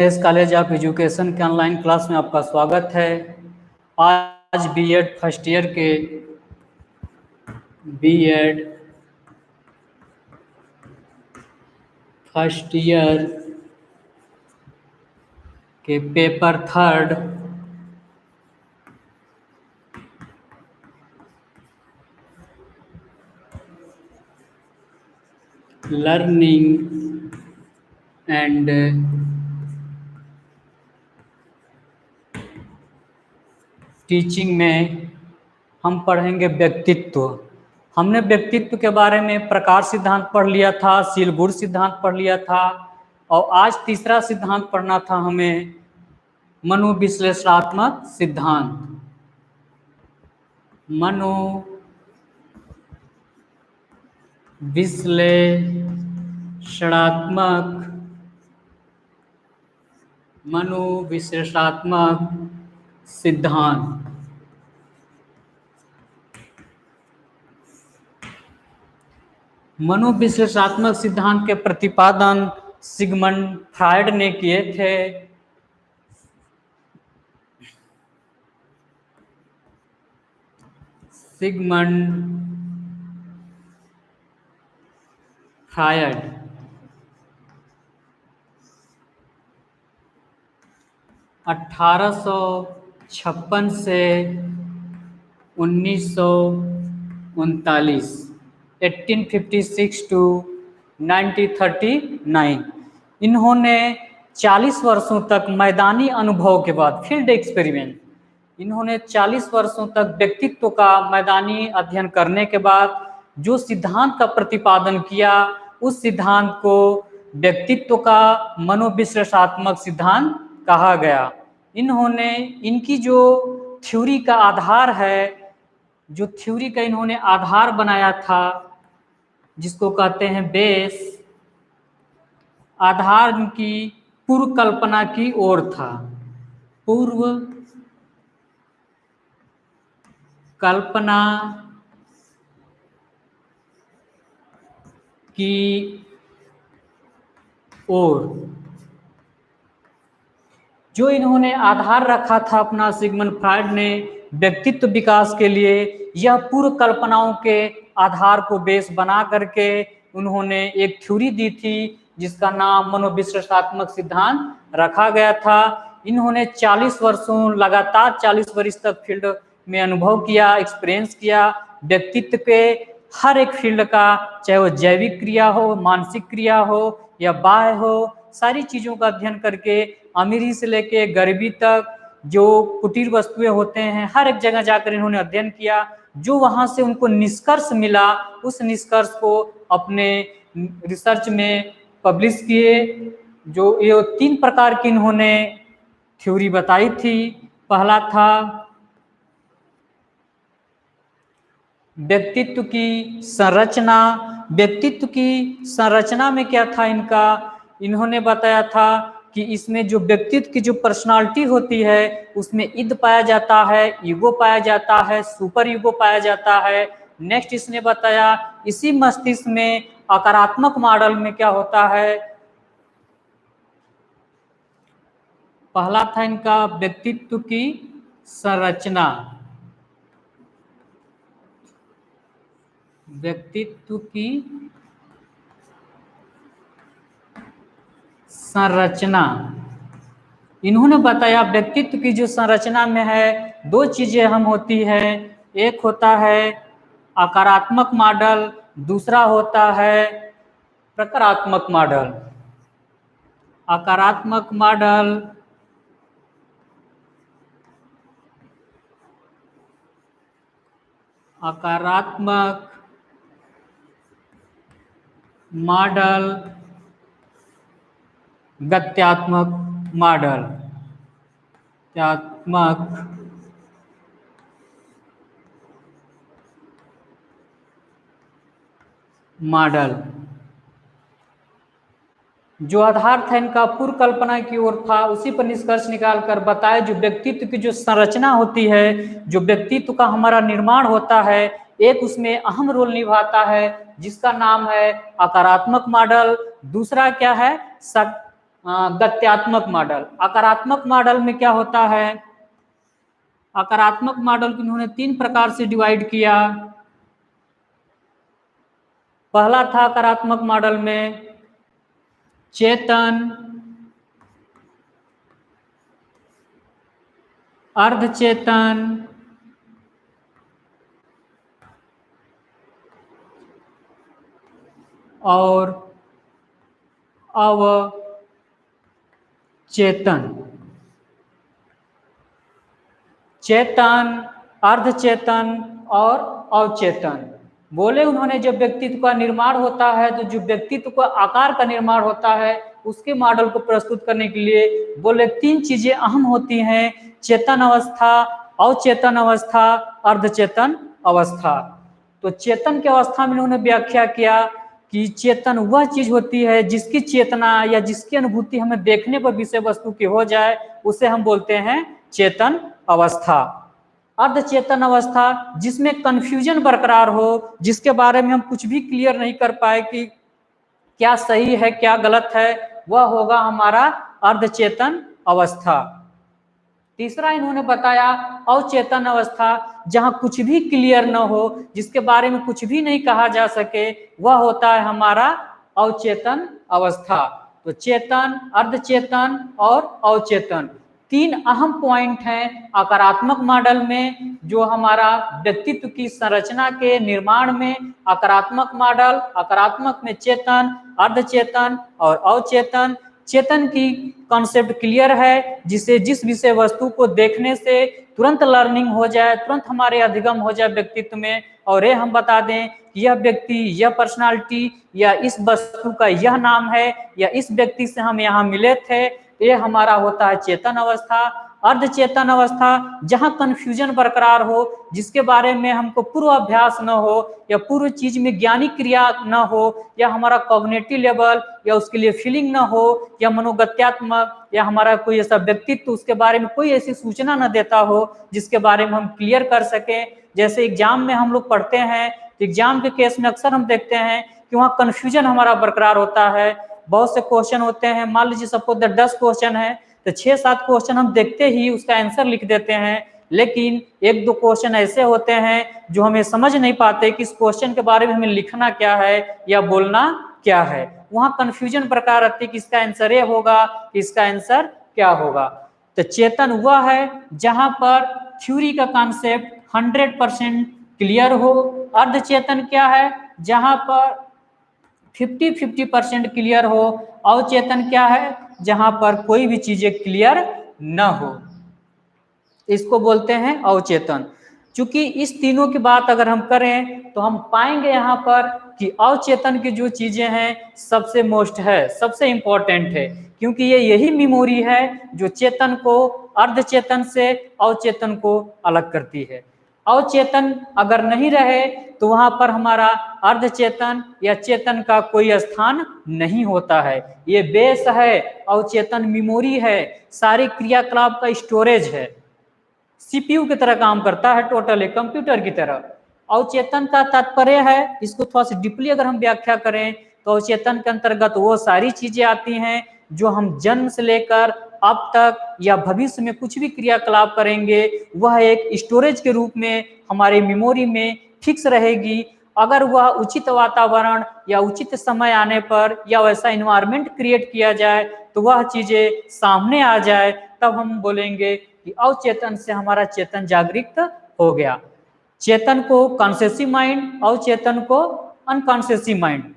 S college of education के online class में आपका स्वागत है। आज बीएड फर्स्ट ईयर के paper third learning and teaching में हम पढ़ेंगे व्यक्तित्व। हमने व्यक्तित्व के बारे में प्रकार सिद्धांत पढ़ लिया था, शील गुण सिद्धांत पढ़ लिया था और आज तीसरा सिद्धांत पढ़ना था हमें मनोविश्लेषणात्मक सिद्धांत। मनोविश्लेषणात्मक सिद्धांत। मनोविश्लेषणात्मक सिद्धांत के प्रतिपादन सिगमंड फ्रायड ने किए थे। सिगमंड फ्रायड 1856 से 1939, 1856 to 1939। इन्होंने 40 वर्षों तक मैदानी अनुभव के बाद फील्ड एक्सपेरिमेंट, इन्होंने 40 वर्षों तक व्यक्तित्व का मैदानी अध्ययन करने के बाद जो सिद्धांत का प्रतिपादन किया, उस सिद्धांत को व्यक्तित्व का मनोविश्लेषणात्मक सिद्धांत कहा गया। इन्होंने इनकी जो थ्योरी का आधार है, जो थ्योरी का इन्होंने आधार बनाया था, जिसको कहते हैं बेस, आधार की पूर्व कल्पना की ओर था। पूर्व कल्पना की ओर जो इन्होंने आधार रखा था अपना सिगमंड फ्रायड ने व्यक्तित्व विकास के लिए, यह पूर्व कल्पनाओं के आधार को बेस बना करके उन्होंने एक थ्योरी दी थी जिसका नाम मनोविश्लेषणात्मक सिद्धांत रखा गया था। इन्होंने 40 वर्षों लगातार 40 वर्ष तक फील्ड में अनुभव किया, एक्सपीरियंस किया व्यक्तित्व के हर एक फील्ड का, चाहे वो जैविक क्रिया हो, मानसिक क्रिया हो या बाह्य हो, सारी चीज़ों का अध्ययन करके अमीरी से लेके गरीबी तक जो कुटीर वस्तुएं होते हैं, हर एक जगह जाकर इन्होंने अध्ययन किया। जो वहां से उनको निष्कर्ष मिला, उस निष्कर्ष को अपने रिसर्च में पब्लिश किए। जो ये 3 प्रकार की इन्होंने थ्योरी बताई थी। पहला था व्यक्तित्व की संरचना। व्यक्तित्व की संरचना में क्या था इनका, इन्होंने बताया था कि इसमें जो व्यक्तित्व की जो पर्सनालिटी होती है उसमें इद पाया जाता है, ईगो पाया जाता है, सुपर ईगो पाया जाता है। नेक्स्ट इसने बताया इसी मस्तिष्क में आकारात्मक मॉडल में क्या होता है। पहला था इनका व्यक्तित्व की संरचना। व्यक्तित्व की संरचना, इन्होंने बताया व्यक्तित्व की जो संरचना में है 2 चीजें अहम होती है। एक होता है आकारात्मक मॉडल, दूसरा होता है प्रकारात्मक मॉडल। आकारात्मक मॉडल गत्यात्मक मॉडल जो आधार था इनका पूर्व कल्पना की ओर था, उसी पर निष्कर्ष निकालकर बताया जो व्यक्तित्व की जो संरचना होती है, जो व्यक्तित्व का हमारा निर्माण होता है, एक उसमें अहम रोल निभाता है जिसका नाम है आकारात्मक मॉडल। दूसरा क्या है, गत्यात्मक मॉडल। आकारात्मक मॉडल में क्या होता है, आकारात्मक मॉडल को इन्होंने 3 प्रकार से डिवाइड किया। पहला था आकारात्मक मॉडल में चेतन, अर्धचेतन और अवचेतन। चेतन, अर्धचेतन और अवचेतन। बोले उन्होंने जब व्यक्तित्व का निर्माण होता है तो जो व्यक्तित्व का आकार का निर्माण होता है उसके मॉडल को प्रस्तुत करने के लिए बोले 3 चीजें अहम होती हैं, चेतन अवस्था, अवचेतन अवस्था, अर्धचेतन अवस्था। तो चेतन की अवस्था में उन्होंने व्याख्या किया कि चेतन वह चीज होती है जिसकी चेतना या जिसकी अनुभूति हमें देखने पर विषय वस्तु की हो जाए, उसे हम बोलते हैं चेतन अवस्था। अर्धचेतन अवस्था जिसमें कंफ्यूजन बरकरार हो, जिसके बारे में हम कुछ भी क्लियर नहीं कर पाए कि क्या सही है क्या गलत है, वह होगा हमारा अर्धचेतन अवस्था। तीसरा इन्होंने बताया अवचेतन अवस्था, जहां कुछ भी क्लियर न हो, जिसके बारे में कुछ भी नहीं कहा जा सके, वह होता है हमारा अवचेतन अवस्था। तो चेतन, अर्धचेतन और अवचेतन 3 अहम पॉइंट हैं आकारात्मक मॉडल में, जो हमारा व्यक्तित्व की संरचना के निर्माण में आकारात्मक मॉडल, आकारात्मक में चेतन, अर्धचेतन और अवचेतन। चेतन की कॉन्सेप्ट क्लियर है, जिसे जिस विषय वस्तु को देखने से तुरंत लर्निंग हो जाए, तुरंत हमारे अधिगम हो जाए व्यक्तित्व में, और ये हम बता दें कि यह व्यक्ति, यह पर्सनालिटी या इस वस्तु का यह नाम है या इस व्यक्ति से हम यहाँ मिले थे, ये हमारा होता है चेतन अवस्था। अर्धचेतन अवस्था जहां कंफ्यूजन बरकरार हो, जिसके बारे में हमको पूर्व अभ्यास न हो या पूर्व चीज में ज्ञानी क्रिया न हो या हमारा कॉग्निटिव लेवल या उसके लिए फीलिंग न हो या मनोगत्यात्मक या हमारा कोई ऐसा व्यक्तित्व उसके बारे में कोई ऐसी सूचना न देता हो जिसके बारे में हम क्लियर कर सकें। जैसे एग्जाम में हम लोग पढ़ते हैं, एग्जाम के केस में अक्सर हम देखते हैं कि वहाँ कन्फ्यूजन हमारा बरकरार होता है। बहुत से क्वेश्चन होते हैं, मान लीजिए सपोज 10 क्वेश्चन है तो 6-7 क्वेश्चन हम देखते ही उसका आंसर लिख देते हैं, लेकिन 1-2 क्वेश्चन ऐसे होते हैं जो हमें समझ नहीं पाते कि इस क्वेश्चन के बारे में हमें लिखना क्या है या बोलना क्या है। वहाँ कन्फ्यूजन प्रकार रहती है कि इसका आंसर ये होगा, इसका आंसर क्या होगा। तो चेतन वह है जहां पर थ्योरी का कॉन्सेप्ट 100% क्लियर हो। अर्धचेतन क्या है, जहां पर 50-50% क्लियर हो। अवचेतन क्या है, जहां पर कोई भी चीजें क्लियर न हो, इसको बोलते हैं अवचेतन। चूंकि इस तीनों की बात अगर हम करें तो हम पाएंगे यहाँ पर कि अवचेतन की जो चीजें हैं सबसे मोस्ट है, सबसे इंपॉर्टेंट है, क्योंकि ये यही मेमोरी है जो चेतन को अर्धचेतन से अवचेतन को अलग करती है। अवचेतन अगर नहीं रहे तो वहां पर हमारा अर्धचेतन या चेतन का कोई स्थान नहीं होता है। ये बेस है, अवचेतन मेमोरी है, सारी क्रियाकलाप का स्टोरेज है, सीपीयू की तरह काम करता है, टोटल एक कंप्यूटर की तरह। अवचेतन का तात्पर्य है, इसको थोड़ा सा डीपली अगर हम व्याख्या करें तो अवचेतन के अंतर्गत वो सारी चीजें आती हैं जो हम जन्म से लेकर अब तक या भविष्य में कुछ भी क्रियाकलाप करेंगे, वह एक स्टोरेज के रूप में हमारे मेमोरी में फिक्स रहेगी। अगर वह उचित वातावरण या उचित समय आने पर या वैसा इन्वायरमेंट क्रिएट किया जाए तो वह चीजें सामने आ जाए, तब हम बोलेंगे कि अवचेतन से हमारा चेतन जागृत हो गया। चेतन को कॉन्शियस माइंड, अवचेतन को अनकॉन्शियस माइंड।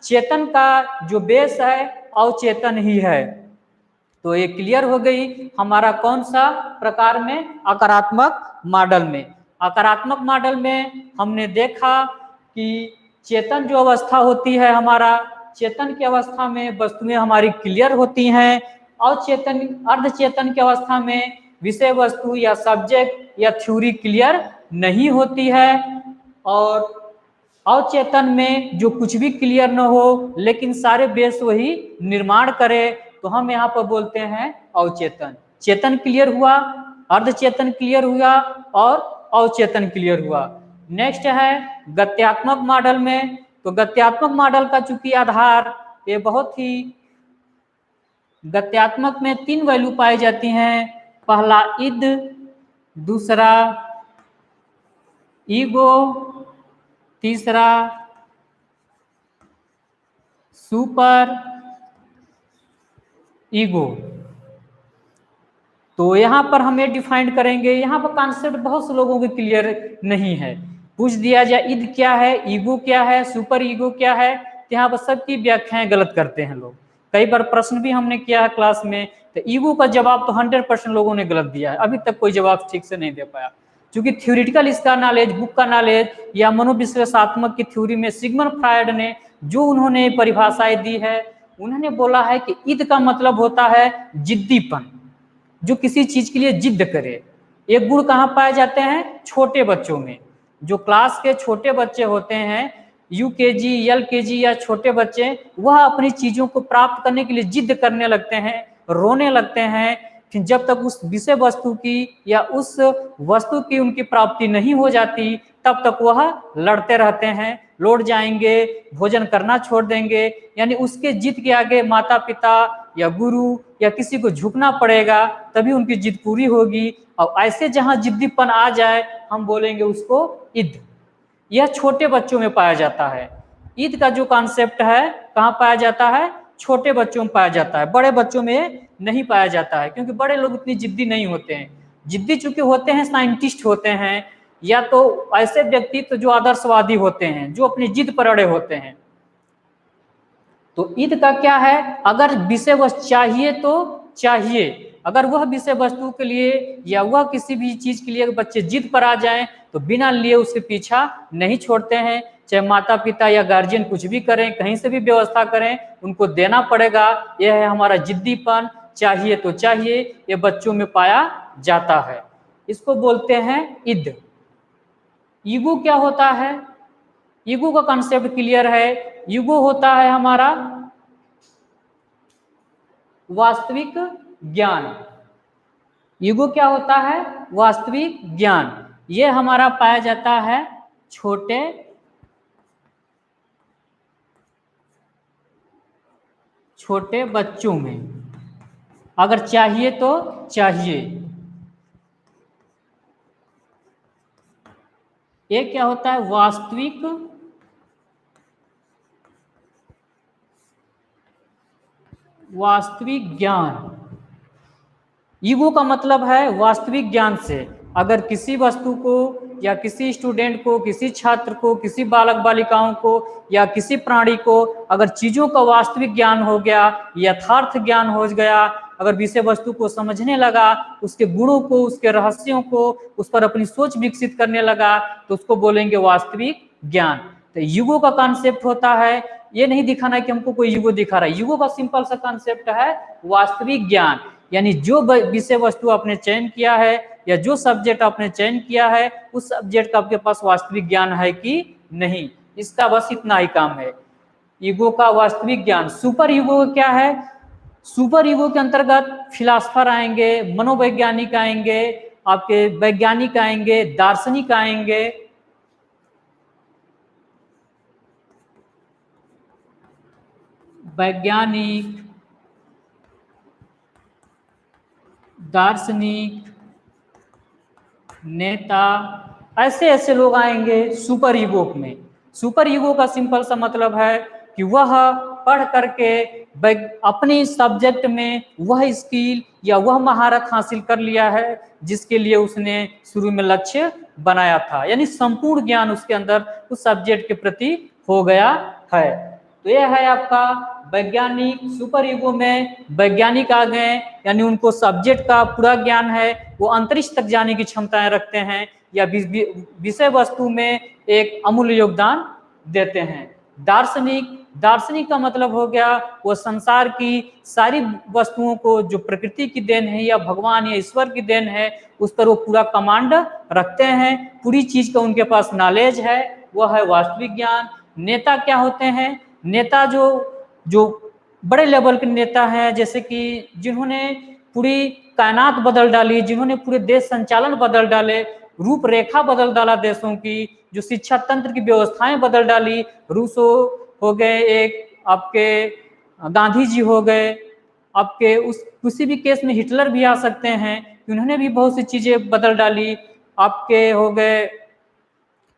चेतन का जो बेस है अवचेतन ही है। तो ये क्लियर हो गई हमारा कौन सा प्रकार में, आकारात्मक मॉडल में। आकारात्मक मॉडल में हमने देखा कि चेतन जो अवस्था होती है, हमारा चेतन की अवस्था में वस्तुएं हमारी क्लियर होती हैं। अवचेतन, अर्धचेतन की अवस्था में विषय वस्तु या सब्जेक्ट या थ्योरी क्लियर नहीं होती है। और अवचेतन में जो कुछ भी क्लियर न हो लेकिन सारे बेस वही निर्माण करे, तो हम यहाँ पर बोलते हैं अवचेतन। चेतन क्लियर हुआ, अर्धचेतन क्लियर हुआ और अवचेतन क्लियर हुआ। नेक्स्ट है गत्यात्मक मॉडल में। तो गत्यात्मक मॉडल का चूंकि आधार ये बहुत ही गत्यात्मक में 3 वैल्यू पाई जाती हैं। पहला इद, दूसरा ईगो, तीसरा सुपर ईगो। तो यहाँ पर हम ये डिफाइन करेंगे। यहाँ पर कॉन्सेप्ट बहुत से लोगों के क्लियर नहीं है। पूछ दिया जाए ईद क्या है, ईगो क्या है, सुपर ईगो क्या है, तो यहाँ पर सबकी व्याख्याएं गलत करते हैं लोग। कई बार प्रश्न भी हमने किया है क्लास में, तो ईगो का जवाब तो 100% लोगों ने गलत दिया है। अभी तक कोई जवाब ठीक से नहीं दे पाया, क्योंकि थ्योरेटिकल इसका नॉलेज, बुक का नॉलेज या मनोविश्लेषणात्मक की थ्योरी में सिगमंड फ्रायड ने जो उन्होंने परिभाषाएं दी है, उन्होंने बोला है कि ईद का मतलब होता है जिद्दीपन, जो किसी चीज के लिए जिद्द करे। एक गुण कहाँ पाए जाते हैं? छोटे बच्चों में। जो क्लास के छोटे बच्चे होते हैं, यूकेजी, एलकेजी या छोटे बच्चे, वह अपनी चीजों को प्राप्त करने के लिए जिद्द करने लगते हैं, रोने लगते हैं। फिर जब तक उस विषय वस्तु की या उस वस्तु की उनकी प्राप्ति नहीं हो जाती, तब तक वह लड़ते रहते हैं, लौट जाएंगे, भोजन करना छोड़ देंगे। यानी उसके जिद के आगे माता पिता या गुरु या किसी को झुकना पड़ेगा, तभी उनकी जिद पूरी होगी। और ऐसे जहां जिद्दीपन आ जाए, हम बोलेंगे उसको ईद। यह छोटे बच्चों में पाया जाता है। ईद का जो कॉन्सेप्ट है कहाँ पाया जाता है? छोटे बच्चों में पाया जाता है, बड़े बच्चों में नहीं पाया जाता है, क्योंकि बड़े लोग इतनी जिद्दी नहीं होते हैं। जिद्दी चूंकि होते हैं, साइंटिस्ट होते हैं, या तो ऐसे व्यक्तित्व जो आदर्शवादी होते हैं, जो अपनी जिद पर अड़े होते हैं। तो ईद का क्या है? अगर विषय वस्तु चाहिए तो चाहिए, अगर वह विषय वस्तु के लिए या वह किसी भी चीज के लिए बच्चे जिद पर आ जाएं, तो बिना लिए उसके पीछा नहीं छोड़ते हैं। चाहे माता पिता या गार्जियन कुछ भी करें, कहीं से भी व्यवस्था करें, उनको देना पड़ेगा। यह है हमारा जिद्दीपन, चाहिए तो चाहिए, ये बच्चों में पाया जाता है। इसको बोलते हैं ईद। ईगो क्या होता है? ईगो का कॉन्सेप्ट क्लियर है। ईगो होता है हमारा वास्तविक ज्ञान। ईगो क्या होता है? वास्तविक ज्ञान। ये हमारा पाया जाता है छोटे बच्चों में। अगर चाहिए तो चाहिए। ये क्या होता है? वास्तविक ज्ञान। ईगो का मतलब है वास्तविक ज्ञान से। अगर किसी वस्तु को या किसी स्टूडेंट को, किसी छात्र को, किसी बालक बालिकाओं को या किसी प्राणी को अगर चीजों का वास्तविक ज्ञान हो गया, यथार्थ ज्ञान हो गया, अगर विषय वस्तु को समझने लगा, उसके गुणों को, उसके रहस्यों को, उस पर अपनी सोच विकसित करने लगा, तो उसको बोलेंगे वास्तविक ज्ञान। तो ईगो का कॉन्सेप्ट होता है, ये नहीं दिखाना कि हमको कोई ईगो दिखा रहा है। ईगो का सिंपल सा कॉन्सेप्ट है वास्तविक ज्ञान। यानी जो विषय वस्तु आपने चयन किया है या जो सब्जेक्ट आपने चयन किया है, उस सब्जेक्ट का आपके पास वास्तविक ज्ञान है कि नहीं, इसका बस इतना ही काम है। ईगो का वास्तविक ज्ञान। सुपर ईगो क्या है? सुपर ईगो के अंतर्गत फिलासफर आएंगे, मनोवैज्ञानिक आएंगे, आपके वैज्ञानिक आएंगे, दार्शनिक आएंगे, वैज्ञानिक, दार्शनिक, नेता, ऐसे ऐसे लोग आएंगे सुपर ईगो में। सुपर ईगो का सिंपल सा मतलब है कि वह पढ़ करके अपने सब्जेक्ट में वह स्किल या वह महारत हासिल कर लिया है जिसके लिए उसने शुरू में लक्ष्य बनाया था। यानी संपूर्ण ज्ञान उसके अंदर उस सब्जेक्ट के प्रति हो गया है। तो यह है आपका वैज्ञानिक। सुपर ईगो में वैज्ञानिक आ गए, यानी उनको सब्जेक्ट का पूरा ज्ञान है, वो अंतरिक्ष तक जाने की क्षमताएं रखते हैं या विषय वस्तु में एक अमूल्य योगदान देते हैं। दार्शनिक, दार्शनिक का मतलब हो गया वो संसार की सारी वस्तुओं को, जो प्रकृति की देन है या भगवान या ईश्वर की देन है, उस पर वो पूरा कमांड रखते हैं, पूरी चीज का उनके पास नॉलेज है, वह है वास्तविक ज्ञान। नेता क्या होते हैं? नेता जो बड़े लेवल के नेता हैं, जैसे कि जिन्होंने पूरी कायनात बदल डाली, जिन्होंने पूरे देश संचालन बदल डाले, रूपरेखा बदल डाला देशों की, जो शिक्षा तंत्र की व्यवस्थाएं बदल डाली। रूसो हो गए, एक आपके गांधी जी हो गए, आपके उस किसी भी केस में हिटलर भी आ सकते हैं कि उन्होंने भी बहुत सी चीजें बदल डाली। आपके हो गए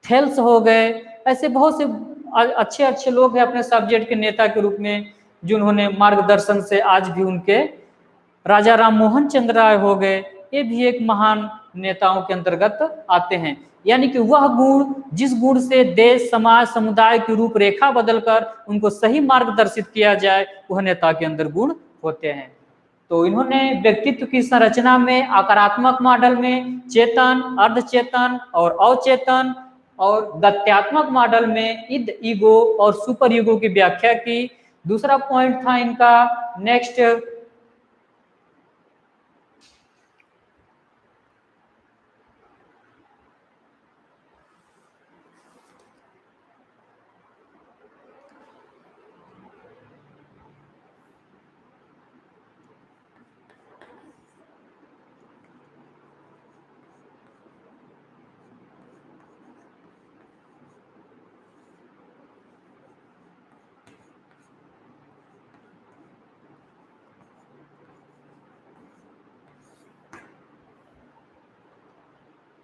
थेल्स हो गए, ऐसे बहुत से अच्छे अच्छे लोग हैं अपने सब्जेक्ट के नेता के रूप में, जिन्होंने मार्गदर्शन से आज भी उनके राजा राम मोहन चंद्र राय हो गए, ये भी एक महान नेताओं के अंतर्गत आते हैं। यानी कि वह गुण जिस गुण से देश समाज समुदाय की रूपरेखा बदलकर उनको सही मार्गदर्शित किया जाए, वह नेता के अंदर गुण होते हैं। तो इन्होंने व्यक्तित्व की संरचना में आकारात्मक मॉडल में चेतन, अर्धचेतन और अवचेतन और गत्यात्मक मॉडल में इद, ईगो और सुपर ईगो की व्याख्या की। दूसरा पॉइंट था इनका नेक्स्ट,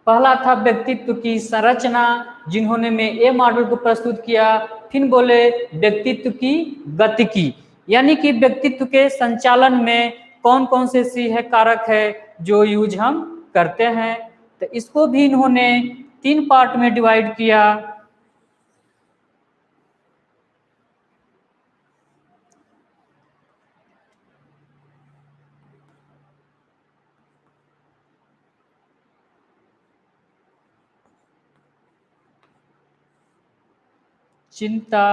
पहला था व्यक्तित्व की संरचना, जिन्होंने में ए मॉडल को प्रस्तुत किया। फिर बोले व्यक्तित्व की गतिकी, यानी कि व्यक्तित्व के संचालन में कौन कौन से सी है कारक है जो यूज हम करते हैं। तो इसको भी इन्होंने 3 पार्ट में डिवाइड किया। चिंता,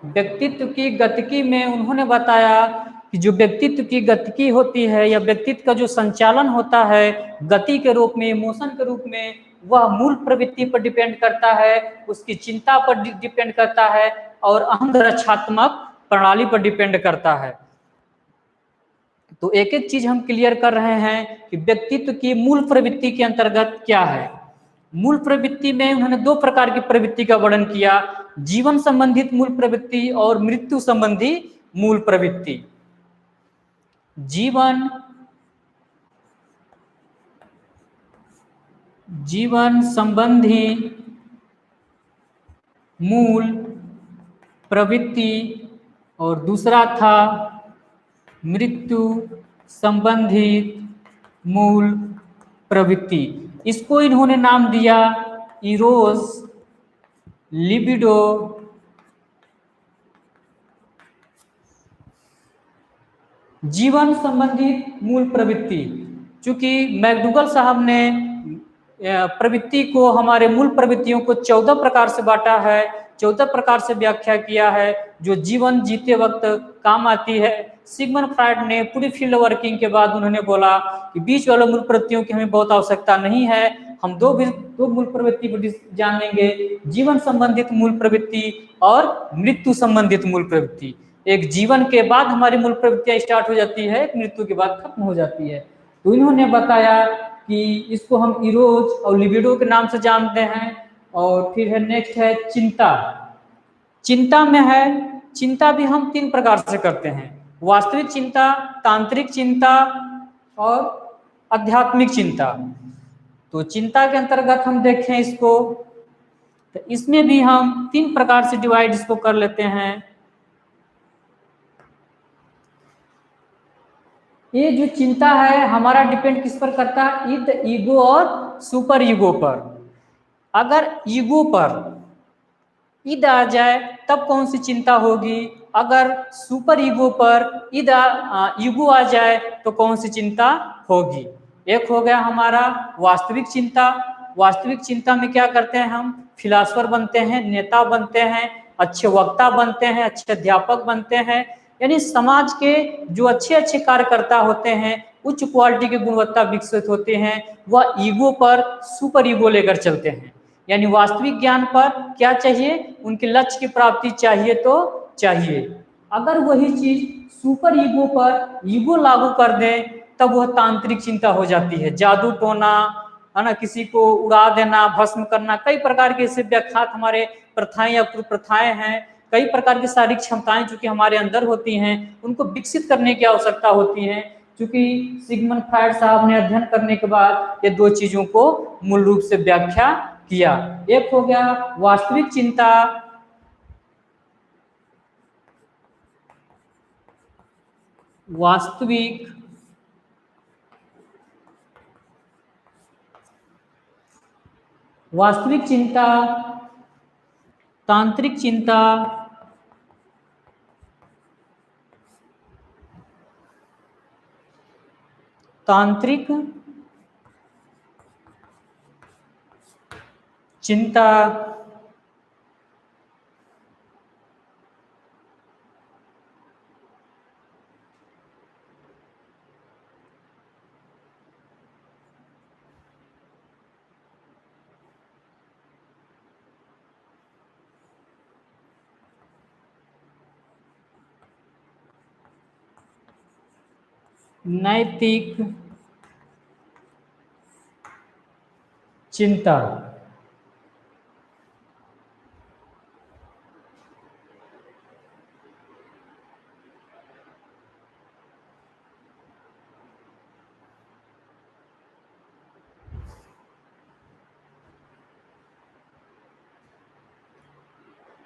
व्यक्तित्व की गतिकी में उन्होंने बताया कि जो व्यक्तित्व की गतिकी होती है या व्यक्तित्व का जो संचालन होता है गति के रूप में, इमोशन के रूप में, वह मूल प्रवृत्ति पर डिपेंड करता है, उसकी चिंता पर डिपेंड करता है और अंग रक्षात्मक प्रणाली पर डिपेंड करता है। तो एक एक चीज हम क्लियर कर रहे हैं कि व्यक्तित्व की मूल प्रवृत्ति के अंतर्गत क्या है। मूल प्रवृत्ति में उन्होंने 2 प्रकार की प्रवृत्ति का वर्णन किया, जीवन संबंधित मूल प्रवृत्ति और मृत्यु संबंधी मूल प्रवृत्ति। जीवन संबंधी मूल प्रवृत्ति और दूसरा था मृत्यु संबंधी मूल प्रवृत्ति। इसको इन्होंने नाम दिया इरोस, लिबिडो, जीवन संबंधी मूल प्रवृत्ति। चूंकि मैकडूगल साहब ने प्रवृत्ति को, हमारे मूल प्रवृत्तियों को 14 प्रकार से बांटा है, 14 प्रकार से व्याख्या किया है जो जीवन जीते वक्त काम आती है। सिगमंड फ्रायड ने पूरी फील्ड वर्किंग के बाद उन्होंने बोला कि बीच वाले मूल प्रवृत्तियों की हमें बहुत आवश्यकता नहीं है, हम दो मूल प्रवृत्ति पर जान लेंगे, जीवन संबंधित मूल प्रवृत्ति और मृत्यु संबंधित मूल प्रवृत्ति। एक जीवन के बाद हमारी मूल प्रवृत्तियां स्टार्ट हो जाती है, एक मृत्यु के बाद खत्म हो जाती है। तो इन्होंने बताया कि इसको हम इरोज और लिबिडो के नाम से जानते हैं। और फिर है नेक्स्ट है चिंता। चिंता में है, चिंता भी हम 3 प्रकार से करते हैं, वास्तविक चिंता, तांत्रिक चिंता और आध्यात्मिक चिंता। तो चिंता के अंतर्गत हम देखें इसको, तो इसमें भी हम 3 प्रकार से डिवाइड इसको कर लेते हैं। ये जो चिंता है हमारा डिपेंड किस पर करता है, इद, ईगो और सुपर ईगो पर। अगर ईगो पर ईद आ जाए तब कौन सी चिंता होगी, अगर सुपर ईगो पर ईगो आ जाए तो कौन सी चिंता होगी। एक हो गया हमारा वास्तविक चिंता। वास्तविक चिंता में क्या करते हैं, हम फिलासफर बनते हैं, नेता बनते हैं, अच्छे वक्ता बनते हैं, अच्छे अध्यापक बनते हैं। यानी समाज के जो अच्छे अच्छे कार्यकर्ता होते हैं, उच्च क्वालिटी की गुणवत्ता विकसित होते हैं, वह ईगो पर सुपर ईगो लेकर चलते हैं। यानी वास्तविक ज्ञान पर क्या चाहिए, उनके लक्ष्य की प्राप्ति चाहिए तो चाहिए। अगर वही चीज सुपर ईगो पर ईगो लागू कर दें तब वह तांत्रिक चिंता हो जाती है। जादू टोना है ना, किसी को उड़ा देना, भस्म करना, कई प्रकार के ऐसे व्याख्यात हमारे प्रथाएं या प्रथाएं हैं। कई प्रकार की शारीरिक क्षमताएं जो कि हमारे अंदर होती हैं, उनको विकसित करने की आवश्यकता होती है। क्योंकि सिगमंड फ्रायड साहब ने अध्ययन करने के बाद ये दो चीजों को मूल रूप से व्याख्या किया। एक हो गया वास्तविक चिंता, वास्तविक वास्तविक चिंता, तांत्रिक चिंता, तांत्रिक चिंता, नैतिक चिंता।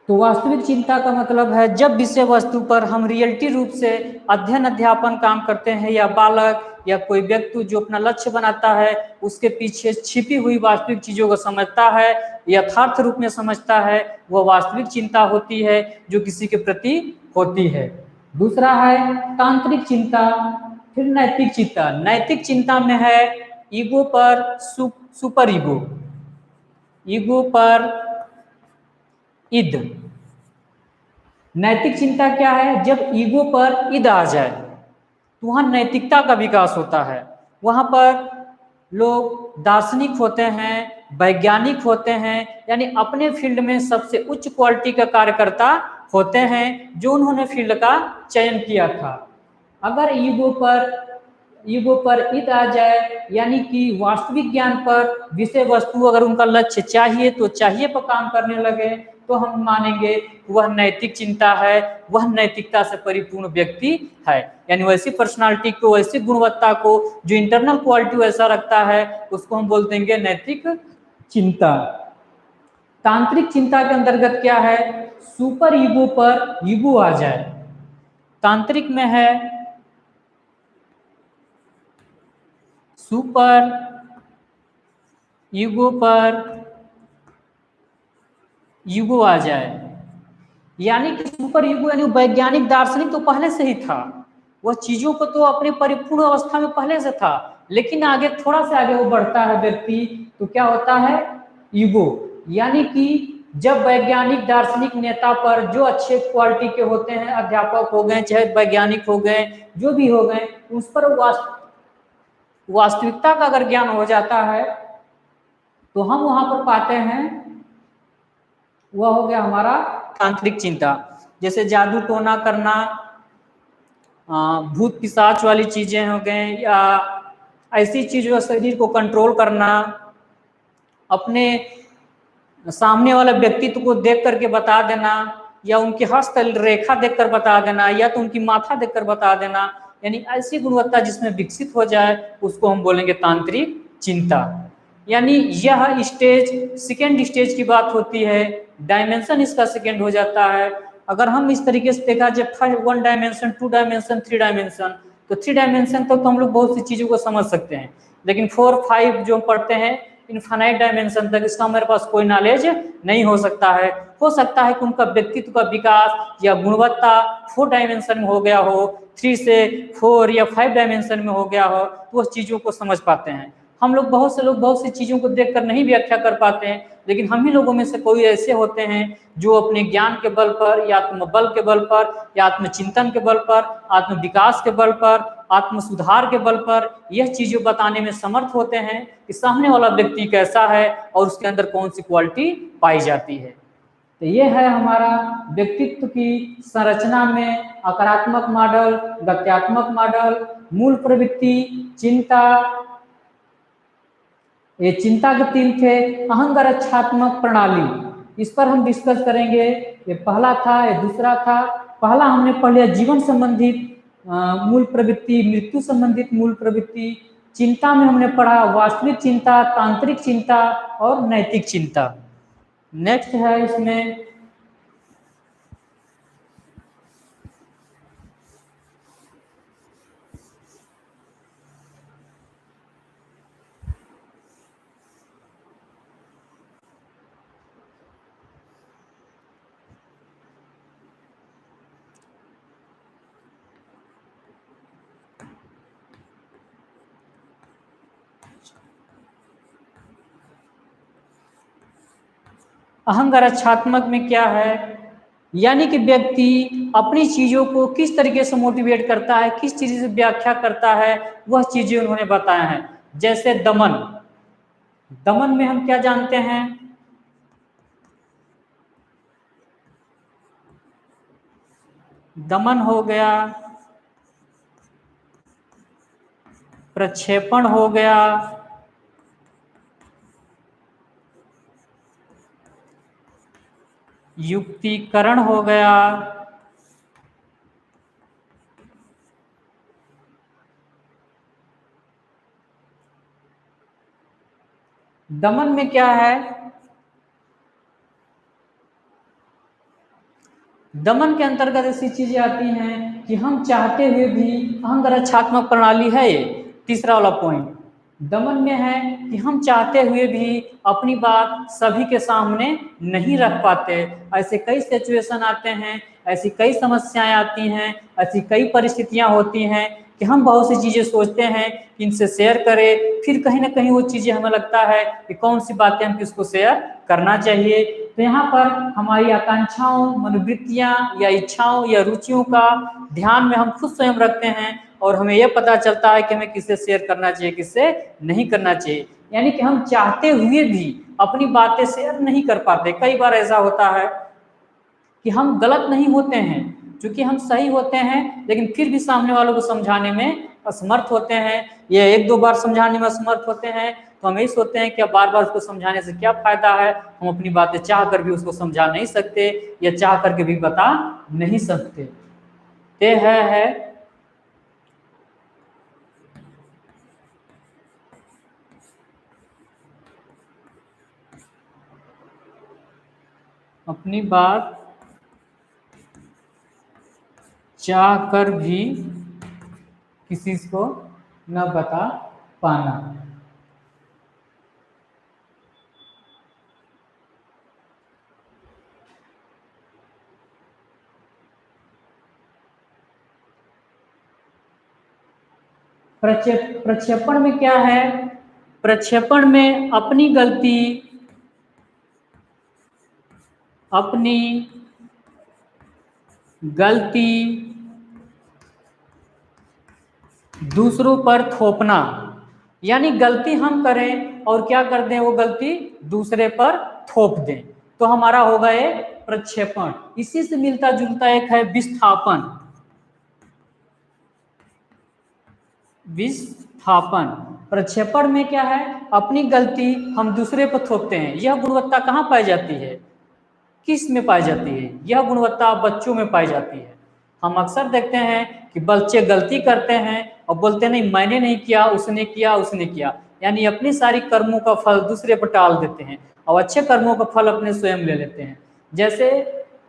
तो वास्तविक चिंता का मतलब है जब विषय वस्तु पर हम रियलिटी रूप से अध्ययन अध्यापन काम करते हैं, या बालक या कोई व्यक्ति जो अपना लक्ष्य बनाता है उसके पीछे छिपी हुई वास्तविक चीजों को समझता है, यथार्थ रूप में समझता है, वह वास्तविक चिंता होती है जो किसी के प्रति होती है। दूसरा है तांत्रिक चिंता। फिर नैतिक चिंता। नैतिक चिंता में है ईगो पर सुपर ईगो, ईगो पर इद। नैतिक चिंता क्या है, जब ईगो पर इद आ जाए तो वहां नैतिकता का विकास होता है। वहां पर लोग दार्शनिक होते हैं, वैज्ञानिक होते हैं, यानी अपने फील्ड में सबसे उच्च क्वालिटी का कार्यकर्ता होते हैं जो उन्होंने फील्ड का चयन किया था। अगर ईगो पर इद आ जाए, यानी कि वास्तविक ज्ञान पर विषय वस्तु अगर उनका लक्ष्य चाहिए तो चाहिए पर काम करने लगे, तो हम मानेंगे वह नैतिक चिंता है, वह नैतिकता से परिपूर्ण व्यक्ति है। यानी वैसी पर्सनालिटी को, वैसी गुणवत्ता को, जो इंटरनल क्वालिटी वैसा रखता है, उसको हम बोल देंगे नैतिक चिंता। तांत्रिक चिंता के अंतर्गत क्या है, सुपर ईगो पर ईगो आ जाए। तांत्रिक में है सुपर ईगो पर ईगो आ जाए, यानी कि सुपर ईगो यानी वैज्ञानिक दार्शनिक तो पहले से ही था, वह चीजों को तो अपने परिपूर्ण अवस्था में पहले से था, लेकिन आगे थोड़ा सा आगे वो बढ़ता है व्यक्ति, तो क्या होता है, ईगो। यानी कि जब वैज्ञानिक दार्शनिक नेता पर जो अच्छे क्वालिटी के होते हैं, अध्यापक हो गए चाहे वैज्ञानिक हो गए, जो भी हो गए, उस पर वास्तविकता का अगर ज्ञान हो जाता है तो हम वहां पर पाते हैं वह हो गया हमारा तांत्रिक चिंता। जैसे जादू टोना करना, भूत पिशाच वाली चीजें हो गए, या ऐसी चीजों शरीर को कंट्रोल करना, अपने सामने वाले व्यक्तित्व को देख करके बता देना, या उनकी हस्त रेखा देखकर बता देना, या तो उनकी माथा देखकर बता देना, यानी ऐसी गुणवत्ता जिसमें विकसित हो जाए उसको हम बोलेंगे तांत्रिक चिंता। यानी यह स्टेज सेकेंड स्टेज की बात होती है, डायमेंशन इसका सेकेंड हो जाता है। अगर हम इस तरीके से देखा जाए फर्स्ट 1 डायमेंशन, 2 डायमेंशन, 3 डायमेंशन, तो 3 डायमेंशन तक तो हम लोग बहुत सी चीजों को समझ सकते हैं, लेकिन 4, 5 जो पढ़ते हैं इनफाइनाइट डायमेंशन तक, इसका हमारे पास कोई नॉलेज नहीं हो सकता है। हो सकता है कि उनका व्यक्तित्व का विकास या गुणवत्ता 4 डायमेंशन में हो गया हो, 3 से 4 या 5 डायमेंशन में हो गया हो, तो उस चीजों को समझ पाते हैं। हम लोग बहुत सी चीज़ों को देखकर नहीं व्याख्या कर पाते हैं, लेकिन हम ही लोगों में से कोई ऐसे होते हैं जो अपने ज्ञान के बल पर या आत्मबल के बल पर या आत्मचिंतन के बल पर, आत्म विकास के बल पर, आत्म सुधार के बल पर यह चीज़ें बताने में समर्थ होते हैं कि सामने वाला व्यक्ति कैसा है और उसके अंदर कौन सी क्वालिटी पाई जाती है। तो ये है हमारा व्यक्तित्व की संरचना में आकारात्मक मॉडल, गत्यात्मक मॉडल, मूल प्रवृत्ति, चिंता, ये चिंता के 3 थे, अहंगरक्षात्मक प्रणाली, इस पर हम डिस्कस करेंगे। ये पहला था, ये दूसरा था। पहला हमने पढ़ लिया जीवन संबंधित मूल प्रवृत्ति, मृत्यु संबंधित मूल प्रवृत्ति। चिंता में हमने पढ़ा वास्तविक चिंता, तांत्रिक चिंता और नैतिक चिंता। नेक्स्ट है इसमें अहंगरक्षात्मक में क्या है, यानी कि व्यक्ति अपनी चीजों को किस तरीके से मोटिवेट करता है, किस चीज से व्याख्या करता है, वह चीजें उन्होंने बताया है। जैसे दमन, दमन में हम क्या जानते हैं, दमन हो गया, प्रक्षेपण हो गया, युक्तिकरण हो गया, दमन में क्या है, दमन के अंतर्गत ऐसी चीजें आती हैं कि हम चाहते हुए भी, अहंगरक्षात्मक प्रणाली है ये तीसरा वाला पॉइंट। दमन में है कि हम चाहते हुए भी अपनी बात सभी के सामने नहीं रख पाते। ऐसे कई सिचुएशन आते हैं, ऐसी कई समस्याएं आती हैं, ऐसी कई परिस्थितियां होती हैं कि हम बहुत सी चीजें सोचते हैं कि इनसे शेयर करें, फिर कहीं ना कहीं वो चीजें हमें लगता है कि कौन सी बातें हम किसको शेयर करना चाहिए। तो यहाँ पर हमारी आकांक्षाओं, मनोवृत्तियां या इच्छाओं या रुचियों का ध्यान में हम खुद स्वयं रखते हैं और हमें यह पता चलता है कि हमें किससे शेयर करना चाहिए, किससे नहीं करना चाहिए। यानी कि हम चाहते हुए भी अपनी बातें शेयर नहीं कर पाते। कई बार ऐसा होता है कि हम गलत नहीं होते हैं, क्योंकि हम सही होते हैं, लेकिन फिर भी सामने वालों को समझाने में असमर्थ होते हैं, या 1-2 बार समझाने में असमर्थ होते हैं। तो हम यही सोचते हैं कि अब बार बार उसको समझाने से क्या फायदा है, हम अपनी बातें चाह कर भी उसको समझा नहीं सकते या चाह करके भी बता नहीं सकते। ते है अपनी बात चाह कर भी किसी को न बता पाना। प्रक्षेपण में क्या है, प्रक्षेपण में अपनी गलती, अपनी गलती दूसरों पर थोपना, यानी गलती हम करें और क्या कर दें, वो गलती दूसरे पर थोप दें, तो हमारा होगा ये प्रक्षेपण। इसी से मिलता जुलता एक है विस्थापन। विस्थापन, प्रक्षेपण में क्या है, अपनी गलती हम दूसरे पर थोपते हैं। यह गुणवत्ता कहाँ पाई जाती है, किस में पाई जाती है, यह गुणवत्ता बच्चों में पाई जाती है। हम अक्सर देखते हैं कि बच्चे गलती करते हैं और बोलते नहीं मैंने नहीं किया, उसने किया, उसने किया, यानी अपनी सारी कर्मों का फल दूसरे पर टाल देते हैं और अच्छे कर्मों का फल अपने स्वयं ले लेते हैं। जैसे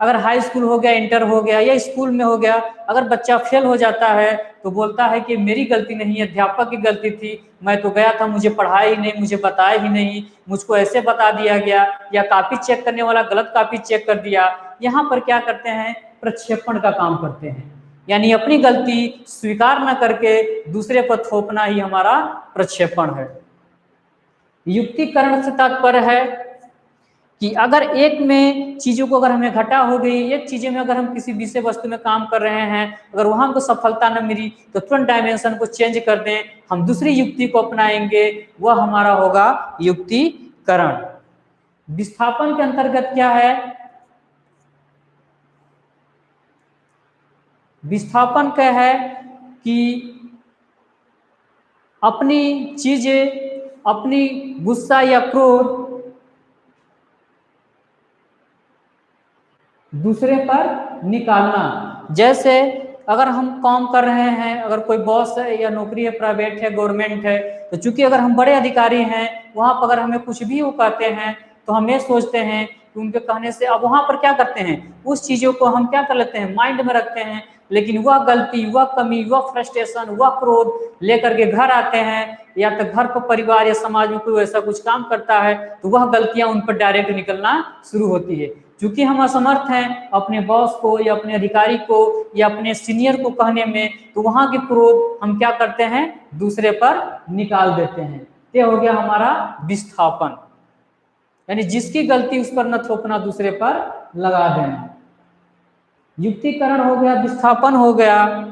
अगर हाई स्कूल हो गया, इंटर हो गया या स्कूल में हो गया, अगर बच्चा फेल हो जाता है तो बोलता है कि मेरी गलती नहीं है, अध्यापक की गलती थी, मैं तो गया था, मुझे पढ़ाया ही नहीं, मुझे बताया ही नहीं, मुझको ऐसे बता दिया गया, या कॉपी चेक करने वाला गलत कॉपी चेक कर दिया। यहाँ पर क्या करते हैं, प्रक्षेपण का काम करते हैं, यानी अपनी गलती स्वीकार न करके दूसरे पर थोपना ही हमारा प्रक्षेपण है। युक्तिकरण से तात्पर्य है कि अगर एक में चीजों को अगर हमें घटा हो गई, एक चीजें में अगर हम किसी विषय वस्तु में काम कर रहे हैं, अगर वहां हमको सफलता न मिली तो तुरंत डायमेंशन को चेंज कर दें, हम दूसरी युक्ति को अपनाएंगे, वह हमारा होगा युक्तिकरण। विस्थापन के अंतर्गत क्या है? विस्थापन क्या है कि अपनी चीजें, अपनी गुस्सा या क्रोध दूसरे पर निकालना। जैसे अगर हम काम कर रहे हैं, अगर कोई बॉस है या नौकरी है, प्राइवेट है, गवर्नमेंट है, तो चूंकि अगर हम बड़े अधिकारी हैं, वहां पर अगर हमें कुछ भी वो कहते हैं तो हम ये सोचते हैं कि उनके कहने से, अब वहां पर क्या करते हैं, उस चीजों को हम क्या कर लेते हैं, माइंड में रखते हैं, लेकिन वह गलती, वह कमी, वह फ्रस्ट्रेशन, वह क्रोध लेकर के घर आते हैं, या तो घर पर परिवार या समाज में कोई ऐसा कुछ काम करता है तो वह गलतियां उन पर डायरेक्ट निकलना शुरू होती है। क्योंकि हम असमर्थ हैं अपने बॉस को या अपने अधिकारी को या अपने सीनियर को कहने में, तो वहां के क्रोध हम क्या करते हैं, दूसरे पर निकाल देते हैं। ये हो गया हमारा विस्थापन, यानी जिसकी गलती उस पर न थोपना, दूसरे पर लगा देना। युक्तिकरण हो गया, विस्थापन हो गया।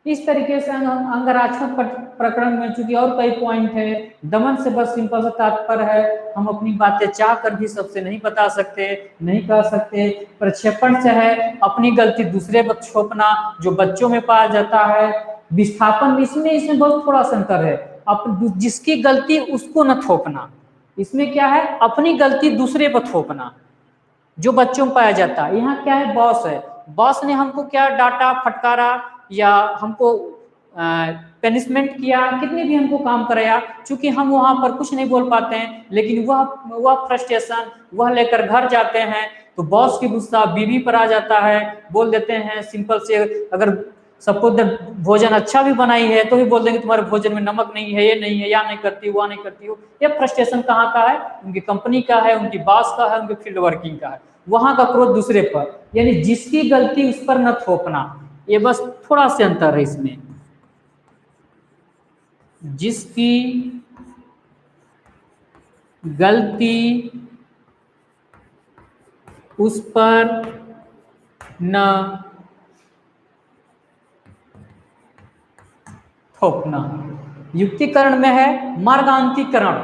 इस तरीके से अंगरक्षक प्रकरण में चूंकि और कई पॉइंट है, दमन से बस सिंपल सा तात्पर्य है हम अपनी बातें चाह कर भी सबसे नहीं बता सकते, नहीं कह सकते। प्रक्षेपण से है अपनी गलती दूसरे पर थोपना, जो बच्चों में पाया जाता है। विस्थापन इसमें बहुत थोड़ा सा अंतर है, जिसकी गलती उसको न थोपना। इसमें क्या है, अपनी गलती दूसरे पर थोपना, जो बच्चों में पाया जाता है। यहाँ क्या है, बॉस है, बॉस ने हमको क्या डांटा, फटकारा या हमको पनिशमेंट किया, कितने भी हमको काम कराया, चूंकि हम वहां पर कुछ नहीं बोल पाते हैं, लेकिन वह फ्रस्ट्रेशन वह लेकर घर जाते हैं, तो बॉस की गुस्सा बीवी पर आ जाता है, बोल देते हैं सिंपल से, अगर सपोज भोजन अच्छा भी बनाई है तो भी बोल देंगे तुम्हारे भोजन में नमक नहीं है, ये नहीं है, या नहीं करती हो, वह नहीं करती हो। ये फ्रस्ट्रेशन कहाँ का है, उनकी कंपनी का है, उनकी बॉस का है, उनके फील्ड वर्किंग का है, वहां का क्रोध दूसरे पर, यानी जिसकी गलती उस पर न थोपना। ये बस थोड़ा सा अंतर है इसमें, जिसकी गलती उस पर न थोपना। युक्तिकरण में है मार्गांतीकरण,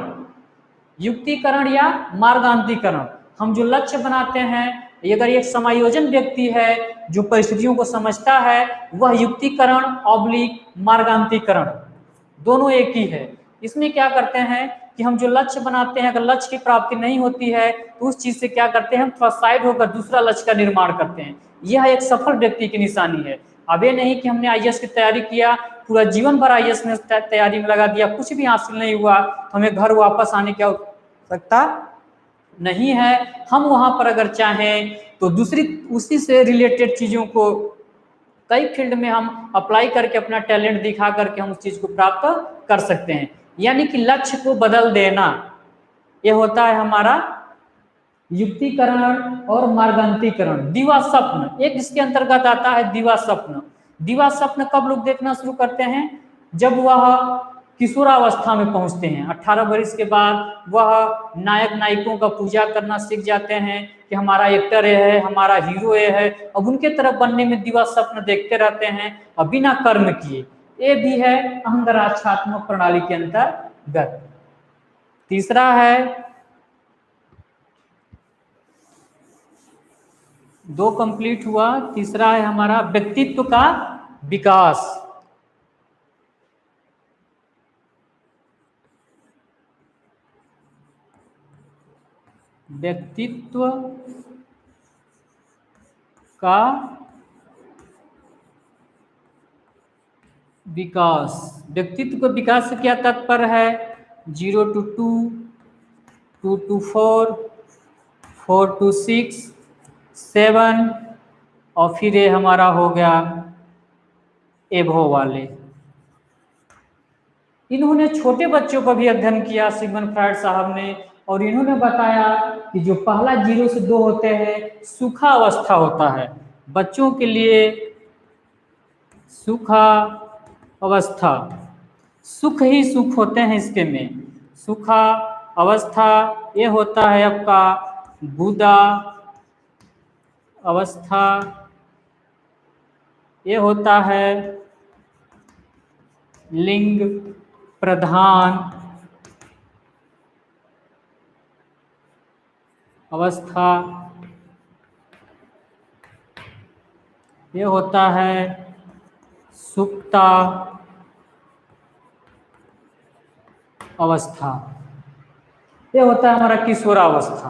युक्तिकरण या मार्गांतीकरण। हम जो लक्ष्य बनाते हैं, अगर एक समायोजन व्यक्ति है जो परिस्थितियों को समझता है, वह युक्तिकरण ऑब्लिक मार्गांतीकरण दोनों एक ही है। इसमें क्या करते हैं कि हम जो लक्ष्य बनाते हैं, अगर लक्ष्य की प्राप्ति नहीं होती है तो उस चीज से क्या करते हैं, हम थोड़ा साइड होकर दूसरा लक्ष्य का निर्माण करते हैं। यह एक सफल व्यक्ति की निशानी है। अब ये नहीं कि हमने आईएएस की तैयारी किया, पूरा जीवन भर आईएएस में तैयारी में लगा दिया, कुछ भी हासिल नहीं हुआ, तो हमें घर वापस आने की आवश्यकता नहीं है। हम वहां पर अगर चाहें तो दूसरी उसी से रिलेटेड चीजों को कई फील्ड में हम अप्लाई करके अपना टैलेंट दिखा करके हम उस चीज को प्राप्त कर सकते हैं। यानी कि लक्ष्य को बदल देना, यह होता है हमारा युक्तिकरण और मार्गांतीकरण। दिवा स्वप्न एक इसके अंतर्गत आता है, दिवा स्वप्न। दिवा स्वप्न कब लोग देखना शुरू करते हैं, जब वह किशोरावस्था में पहुंचते हैं। 18 वर्ष के बाद वह नायक नायिकों का पूजा करना सीख जाते हैं कि हमारा एक्टर ये है, हमारा हीरो ये है, अब उनके तरफ बनने में दिवा स्वप्न देखते रहते हैं और बिना कर्म किए। ये भी है अंगरक्षात्मक प्रणाली के अंतर्गत। तीसरा है, दो कंप्लीट हुआ, तीसरा है हमारा व्यक्तित्व का विकास। व्यक्तित्व का विकास। व्यक्तित्व के विकास से क्या तात्पर्य है, 0 to 2, 2 to 4, 4 to 6, 7 और फिर ये हमारा हो गया एभो वाले। इन्होंने छोटे बच्चों का भी अध्ययन किया सिगमंड फ्रायड साहब ने, और इन्होंने बताया कि जो पहला 0 से 2 होते हैं सूखा अवस्था होता है बच्चों के लिए। सूखा अवस्था, सुख ही सुख होते हैं इसके में। सूखा अवस्था ये होता है आपका गुदा अवस्था, ये होता है लिंग प्रधान अवस्था, ये होता है सुप्ता अवस्था, ये होता है हमारा किशोरावस्था।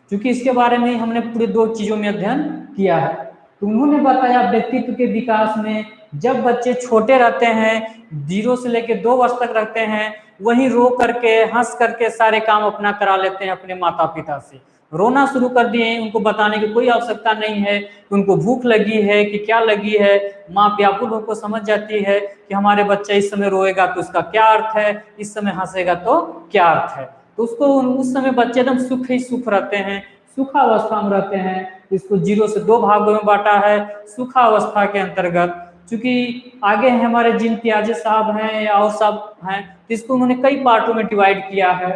क्योंकि इसके बारे में हमने पूरे 2 चीजों में अध्ययन किया है। तो उन्होंने बताया व्यक्तित्व के विकास में जब बच्चे छोटे रहते हैं 0 से लेकर 2 वर्ष तक रहते हैं, वहीं रो करके हंस करके सारे काम अपना करा लेते हैं अपने माता पिता से। रोना शुरू कर दिए, उनको बताने की कोई आवश्यकता नहीं है कि उनको भूख लगी है कि क्या लगी है। माँ व्याकुल होकर समझ जाती है कि हमारे बच्चा इस समय रोएगा तो उसका क्या अर्थ है, इस समय हंसेगा तो क्या अर्थ है। तो उसको उस समय बच्चे एकदम सुख ही सुख रहते हैं, सुखा अवस्था में रहते हैं। इसको 0 से 2 भागों में बांटा है सुखा अवस्था के अंतर्गत। चूंकि आगे हैं हमारे जिन पियाजे साहब हैं या और साहब हैं, तो इसको उन्होंने कई पार्टों में डिवाइड किया है।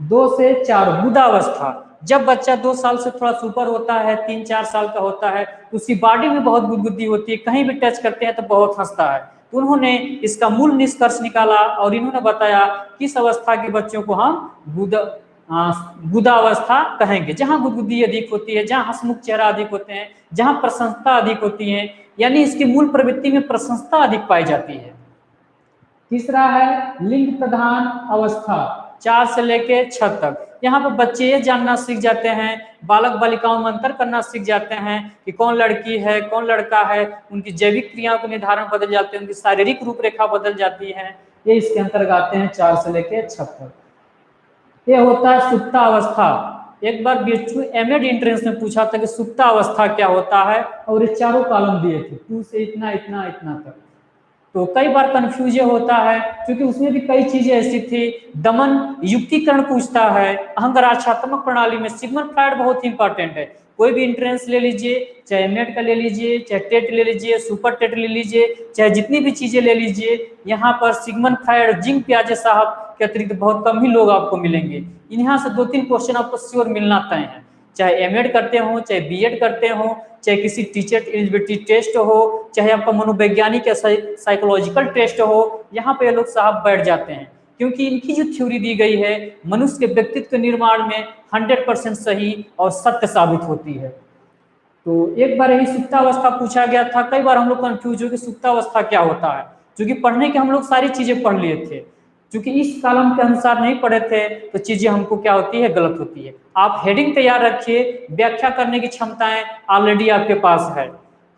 2 से 4 बुधावस्था, जब बच्चा 2 साल से थोड़ा सुपर होता है, 3-4 साल का होता है, तो उसकी बॉडी में बहुत गुदगुदी होती है, कहीं भी टच करते हैं तो बहुत हंसता है। तो उन्होंने इसका मूल निष्कर्ष निकाला और इन्होंने बताया किस अवस्था के बच्चों को हम बुधावस्था कहेंगे, जहां गुदगुदी अधिक होती है, जहां हंसमुख चेहरा अधिक होते हैं, जहां प्रशंसता अधिक होती है, यानी इसकी मूल प्रवृत्ति में प्रशंसता अधिक पाई जाती है। तीसरा है लिंग प्रधान अवस्था, 4 से लेके 6 तक। यहाँ पर बच्चे ये जानना सीख जाते हैं, बालक बालिकाओं में अंतर करना सीख जाते हैं कि कौन लड़की है कौन लड़का है, उनकी जैविक क्रियाओं के निर्धारण बदल जाते हैं, उनकी शारीरिक रूपरेखा बदल जाती है। ये इसके अंतर्गत आते हैं 4 से लेके 6 तक। ये होता है सुप्ता अवस्था। एक बार बीएचयू एमएड एंट्रेंस में पूछा था कि सुप्ता अवस्था क्या होता है, और ये चारों कॉलम दिए थे 2 से इतना इतना इतना तक। तो कई बार कंफ्यूज होता है क्योंकि उसमें भी कई चीजें ऐसी थी। दमन युक्तिकरण पूछता है, अहंकारात्मक प्रणाली में सिगमंड फ्रायड बहुत ही इंपॉर्टेंट है। कोई भी इंट्रेंस ले लीजिए, चाहे नेट का ले लीजिए, चाहे टेट ले लीजिए, सुपर टेट ले लीजिए, चाहे जितनी भी चीजें ले लीजिए, यहाँ पर सिगमंड फ्रायड जिंग पियाजे साहब के अतिरिक्त बहुत कम ही लोग आपको मिलेंगे। यहाँ से 2-3 क्वेश्चन आपको श्योर मिलना तय है, चाहे एमएड करते हो, चाहे बीएड करते हो, चाहे किसी टीचर एलिजिबिलिटी टेस्ट हो, चाहे आपका मनोवैज्ञानिक या साइकोलॉजिकल टेस्ट हो, यहाँ पे लोग साहब बैठ जाते हैं। क्योंकि इनकी जो थ्योरी दी गई है मनुष्य के व्यक्तित्व निर्माण में 100% सही और सत्य साबित होती है। तो एक बार यही सुप्तावस्था पूछा गया था, कई बार हम लोग कंफ्यूज हो कि सुप्तावस्था क्या होता है, क्योंकि पढ़ने के हम लोग सारी चीजें पढ़ लिए थे, क्योंकि इस कॉलम के अनुसार नहीं पढ़े थे तो चीजें हमको क्या होती है गलत होती है। आप हेडिंग तैयार रखिए, व्याख्या करने की क्षमताएं ऑलरेडी आपके पास है।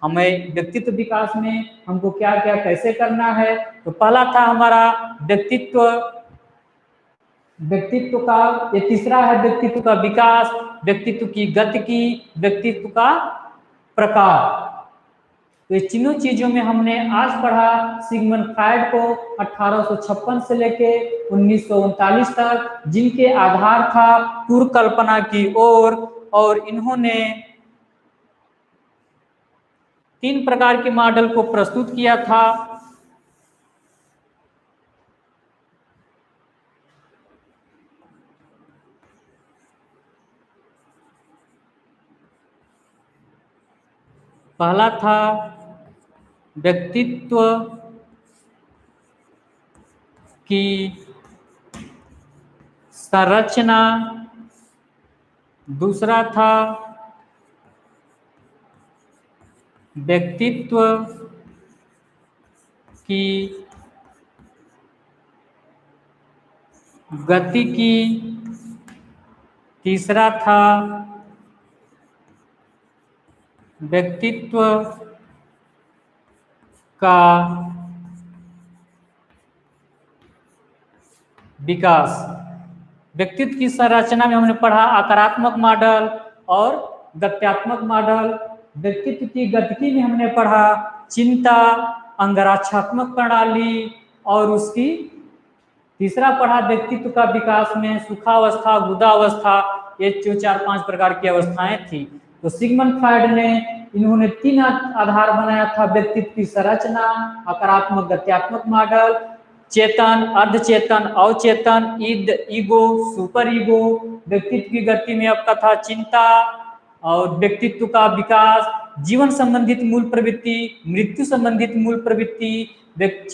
हमें व्यक्तित्व विकास में हमको क्या क्या कैसे करना है, तो पहला था हमारा व्यक्तित्व व्यक्तित्व का, ये तीसरा है व्यक्तित्व का विकास, व्यक्तित्व की गति की, व्यक्तित्व का प्रकार। तो ये तीनों चीजों में हमने आज पढ़ा सिगमंड फ्रायड को 1856 से लेके 1939 तक, जिनके आधार था पूर्व कल्पना की ओर, और इन्होंने 3 प्रकार के मॉडल को प्रस्तुत किया था। पहला था व्यक्तित्व की संरचना, दूसरा था व्यक्तित्व की गति की, तीसरा था व्यक्तित्व का विकास। व्यक्तित्व की संरचना में हमने पढ़ा आकारात्मक मॉडल और गत्यात्मक मॉडल। व्यक्तित्व की गतिकी में हमने पढ़ा चिंता, अंगरक्षात्मक प्रणाली और उसकी तीसरा पढ़ा व्यक्तित्व का विकास में सुखावस्था, गुदावस्था, ये जो 4-5 प्रकार की अवस्थाएं थी। तो सिगमंड फ्रायड ने इन्होंने 3 आधार बनाया था व्यक्तित्व की संरचना, आकारात्मक गत्यात्मक मॉडल, चेतन, अर्धचेतन, अवचेतन, ईगो, सुपर ईगो। व्यक्तित्व की गति में आपका था चिंता और व्यक्तित्व का विकास, जीवन संबंधित मूल प्रवृत्ति, मृत्यु संबंधित मूल प्रवृत्ति,